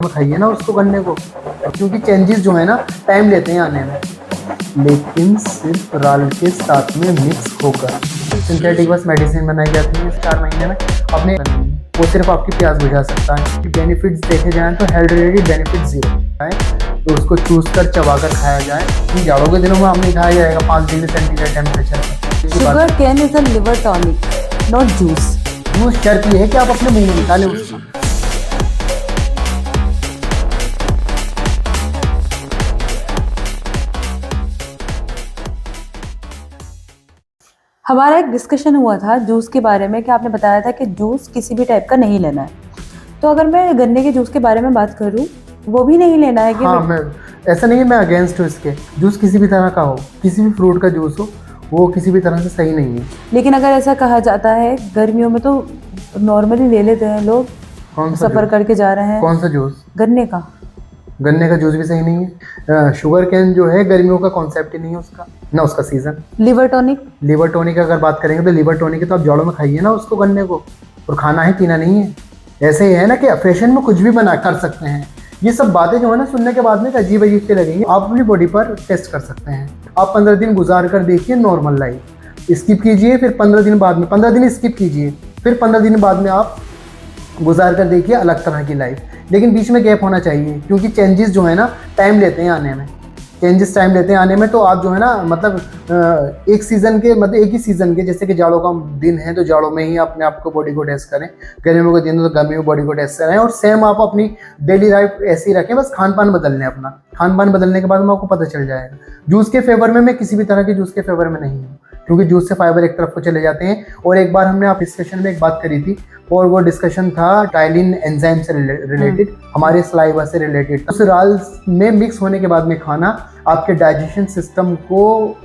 में खाइए ना उसको गन्ने को, क्योंकि चेंजेस जो है ना टाइम लेते हैं आने में, लेकिन सिर्फ राल के साथ में मिक्स होकर सिंथेटिक बस मेडिसिन बनाई जाती है 4 महीने में अपने, वो सिर्फ आपकी प्यास बुझा सकता है। बेनिफिट्स देखे जाएं तो हेल्थ रिलेटेड बेनिफिट 0 है, तो उसको चूज कर चबा कर खाया जाए। जाड़ों के दिनों में आम नहीं खाया जाएगा 5 डिग्री सेंटीग्रेड टेम्परेचर पर। Sugar cane is a liver tonic, not juice. Juice शर्त ये है कि आप अपने मुंह में निकालें उसको। हमारा एक डिस्कशन हुआ था जूस के बारे में कि आपने बताया था कि जूस किसी भी टाइप का नहीं लेना है। तो अगर मैं गन्ने के जूस के बारे में बात करूं, वो भी नहीं लेना है कि हाँ, मैं ऐसा नहीं है, मैं अगेंस्ट हूँ इसके। जूस किसी भी तरह का हो, किसी भी फ्रूट का जूस हो, वो किसी भी तरह से सही नहीं है। लेकिन अगर ऐसा कहा जाता है गर्मियों में तो नॉर्मली ले लेते हैं लोग, कौन सा सफर जूस? करके जा रहे हैं। कौन सा जूस? गन्ने का। गन्ने का जूस भी सही नहीं है। शुगर कैन जो है गर्मियों का कॉन्सेप्ट ही नहीं है उसका, ना उसका season. Liver tonic. Liver tonic की अगर बात करेंगे तो लिवर टॉनिक तो आप जाड़ों में खाइए ना उसको गन्ने को, और खाना है पीना नहीं है। ऐसे ही है ना कि फैशन में कुछ भी बना कर सकते हैं। ये सब बातें जो है ना सुनने के बाद में अजीब अजीब के लगेंगी, आप अपनी बॉडी पर टेस्ट कर सकते हैं। आप 15 दिन गुजार कर देखिए नॉर्मल लाइफ, स्किप कीजिए, फिर 15 दिन बाद में 15 दिन स्किप कीजिए, फिर 15 दिन बाद में आप गुजार कर देखिए अलग तरह की लाइफ। लेकिन बीच में गैप होना चाहिए, क्योंकि चेंजेस जो है ना टाइम लेते हैं आने में। चेंजेस टाइम लेते हैं आने में, तो आप जो है ना मतलब एक सीज़न के मतलब एक ही सीज़न के, जैसे कि जाड़ों का दिन है तो जाड़ों में ही अपने आप को बॉडी को टेस्ट करें, गर्मियों के दिन तो गर्मी में बॉडी को टेस्ट करें, और सेम आप अपनी डेली लाइफ ऐसी रखें, बस खान पान बदल लें अपना। खान पान बदलने के बाद में आपको पता चल जाएगा। जूस के फेवर में मैं किसी भी तरह के जूस के फेवर में नहीं हूँ, क्योंकि जूस से फाइबर एक तरफ को चले जाते हैं। और एक बार हमने आप डिस्कशन में एक बात करी थी, और वो डिस्कशन था टाइलिन एंजाइम से रिलेटेड, हमारे सलाइवा से रिलेटेड। उस राल में मिक्स होने के बाद में खाना आपके डाइजेशन सिस्टम को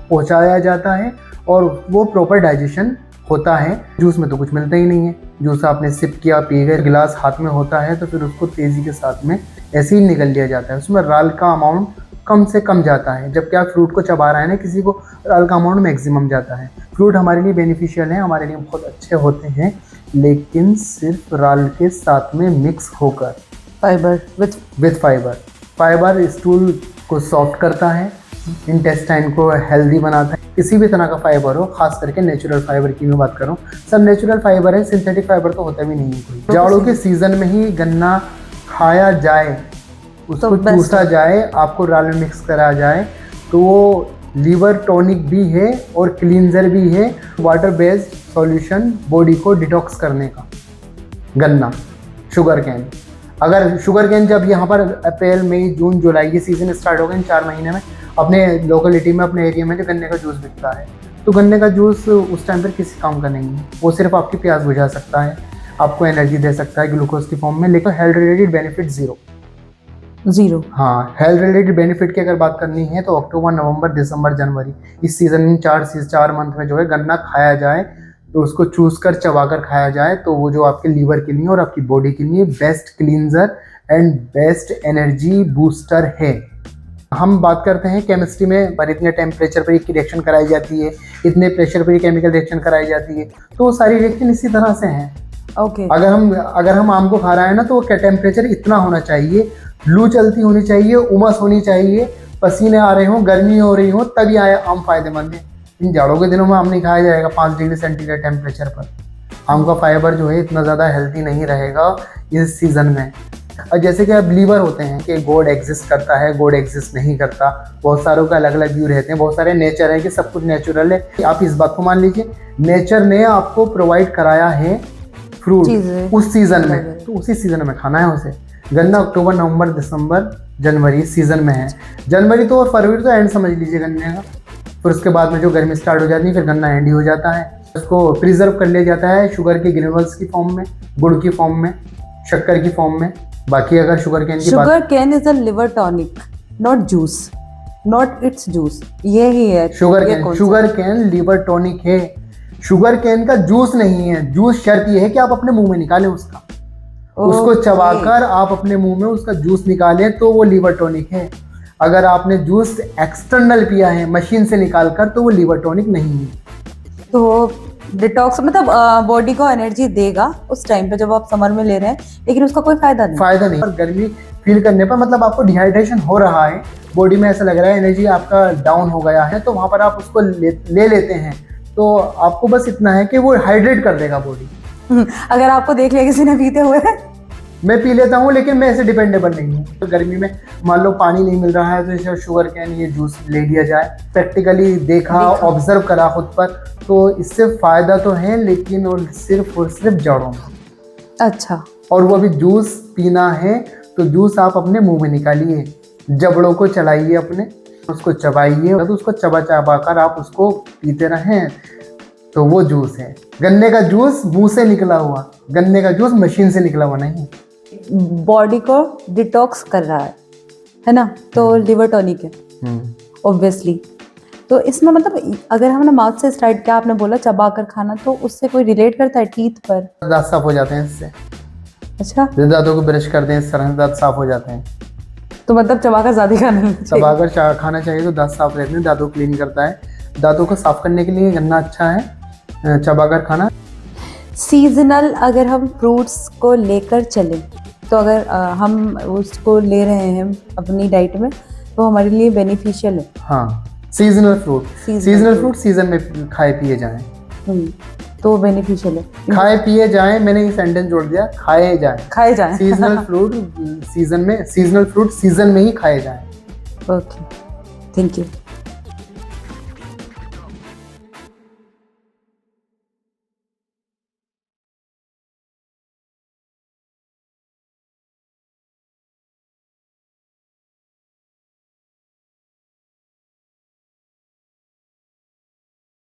पहुंचाया जाता है, और वो प्रॉपर डाइजेशन होता है। जूस में तो कुछ मिलता ही नहीं है। जूस आपने सिप किया, पी गए, गिलास हाथ में होता है तो फिर उसको तेज़ी के साथ में ऐसे ही निकल लिया जाता है। उसमें राल का अमाउंट कम से कम जाता है, जबकि आप फ्रूट को चबा रहे हैं ना, किसी को राल का अमाउंट मैक्सिमम जाता है। फ्रूट हमारे लिए बेनिफिशियल है, हमारे लिए बहुत अच्छे होते हैं, लेकिन सिर्फ राल के साथ में मिक्स होकर। Fibre with fibre. Fibre stool को सॉफ्ट करता है, इंटेस्टाइन को हेल्दी बनाता है। किसी भी तरह का फाइबर हो, खास करके नेचुरल फाइबर की मैं बात करूँ, सब नेचुरल फाइबर है, सिंथेटिक फाइबर तो होता भी नहीं है कोई। जाड़ों के सीजन में ही गन्ना खाया जाए, उसको तो चूसा जाए, आपको राल में मिक्स करा जाए, तो वो लीवर टॉनिक भी है और क्लींजर भी है, वाटर बेस्ड सॉल्यूशन बॉडी को डिटॉक्स करने का। गन्ना, शुगर कैन। अगर शुगर कैन जब यहाँ पर अप्रैल मई जून जुलाई ये सीज़न स्टार्ट होगा, इन 4 महीने में अपने लोकेलिटी में, अपने एरिया में जो गन्ने का जूस बिकता है, तो गन्ने का जूस उस टाइम पर किसी काम का नहीं है। वो सिर्फ आपकी प्यास बुझा सकता है, आपको एनर्जी दे सकता है ग्लूकोज की फॉर्म में, लेकिन हेल्थ रिलेटेड बेनिफिट 0। हाँ, हेल्थ रिलेटेड बेनिफिट की अगर बात करनी है तो अक्टूबर, नवंबर, दिसंबर, जनवरी, इस सीज़न में 4 मंथ में जो है गन्ना खाया जाए, तो उसको चूस कर चबा कर खाया जाए, तो वो जो आपके लीवर के लिए और आपकी बॉडी के लिए best cleanser and best energy booster है। हम बात करते हैं केमिस्ट्री में, पर इतने टेम्परेचर पर एक रिएक्शन कराई जाती है, इतने प्रेशर पर ये केमिकल रिएक्शन कराई जाती है, तो वो सारी रिएक्शन इसी तरह से हैं। ओके। अगर हम आम को खा रहे हैं ना, तो टेम्परेचर इतना होना चाहिए, लू चलती होनी चाहिए, उमस होनी चाहिए, पसीने आ रहे हों, गर्मी हो रही हो, तभी आम फायदेमंद है। इन जाड़ों के दिनों में आम नहीं खाया जाएगा 5 डिग्री सेंटीग्रेड टेम्परेचर पर। आम का फाइबर जो है इतना ज़्यादा हेल्दी नहीं रहेगा इस सीज़न में। और जैसे कि अब लीवर होते हैं कि गॉड एग्जिस्ट करता है, गॉड एग्जिस्ट नहीं करता, बहुत सारों का अलग अलग व्यू रहते हैं। बहुत सारे नेचर है कि सब कुछ नेचुरल है, आप इस बात को मान लीजिए, नेचर ने आपको प्रोवाइड कराया है फ्रूट उस सीज़न में, तो उसी सीज़न में खाना है उसे। गन्ना अक्टूबर, नवंबर, दिसंबर, जनवरी सीज़न में है। जनवरी तो और फरवरी तो एंड समझ लीजिए गन्ने का। फिर उसके बाद में जो गर्मी स्टार्ट हो जाती है, फिर गन्ना एंड ही हो जाता है। उसको प्रिजर्व कर लिया जाता है शुगर के ग्रेनुल्स की फॉर्म में, गुड़ की फॉर्म में, शक्कर की फॉर्म में। बाकी अगर शुगर कैन की बात, sugar cane is a liver tonic, not juice, not it's juice. ये ही है शुगर कैन लिवर टॉनिक है, शुगर कैन का जूस नहीं है। जूस शर्त ये है कि आप अपने मुंह में निकालें उसको चबाकर आप अपने मुंह में उसका जूस निकालें, तो वो लिवर टॉनिक है। अगर आपने जूस एक्सटर्नल पिया है मशीन से निकालकर, तो वो लिवर टॉनिक नहीं है। तो डिटॉक्स मतलब बॉडी को एनर्जी देगा उस टाइम पे जब आप समर में ले रहे हैं, लेकिन उसका कोई फायदा नहीं। और गर्मी फील करने पर मतलब आपको डिहाइड्रेशन हो रहा है, बॉडी में ऐसा लग रहा है एनर्जी आपका डाउन हो गया है, तो वहाँ पर आप उसको ले लेते हैं, तो आपको बस इतना है कि वो हाइड्रेट कर देगा बॉडी। अगर आपको देख लिया किसी ने पीते हुए, मैं पी लेता हूँ, लेकिन मैं ऐसे डिपेंडेबल नहीं हूँ। तो गर्मी में मान लो पानी नहीं मिल रहा है तो जैसे शुगर कैन ये जूस ले लिया जाए। प्रैक्टिकली देखा, ऑब्जर्व करा खुद पर, तो इससे फ़ायदा तो है, लेकिन वो सिर्फ और सिर्फ जड़ों में। अच्छा, और वो भी जूस पीना है तो जूस आप अपने मुंह में निकालिए, जबड़ों को चलाइए अपने, उसको चबाइए, तो उसको चबा चबा कर आप उसको पीते रहें, तो वो जूस है। गन्ने का जूस मुंह से निकला हुआ, गन्ने का जूस मशीन से निकला हुआ नहीं। बॉडी को डिटॉक्स कर रहा है ना, तो लिवर टॉनिक है ऑब्वियसली। तो इसमें मतलब अगर हमने माउथ से स्टार्ट किया, आपने बोला चबा कर खाना, तो उससे कोई रिलेट करता है टीथ पर? दांत साफ हो जाते हैं इससे। अच्छा, दांतों को ब्रश कर दें, इस तरह से दांत साफ हो जाते हैं। तो मतलब चबाकर ज्यादा खाना नहीं चाहिए। चबाकर खाना चाहिए तो दांत साफ रहते हैं, दांतों को क्लीन करता है। दांतों को साफ करने के लिए गन्ना अच्छा है, चबाकर खाना। सीजनल अगर हम फ्रूट्स को लेकर चलें, तो अगर हम उसको ले रहे हैं अपनी डाइट में, तो हमारे लिए बेनिफिशियल है। हाँ, सीजनल फ्रूट सीजन में खाए पिए जाएं। तो बेनिफिशियल है, खाए पिए जाएं। मैंने ये सेंटेंस जोड़ दिया, खाए जाएं। सीजनल फ्रूट सीजन में ही खाए जाएं। Okay, thank you.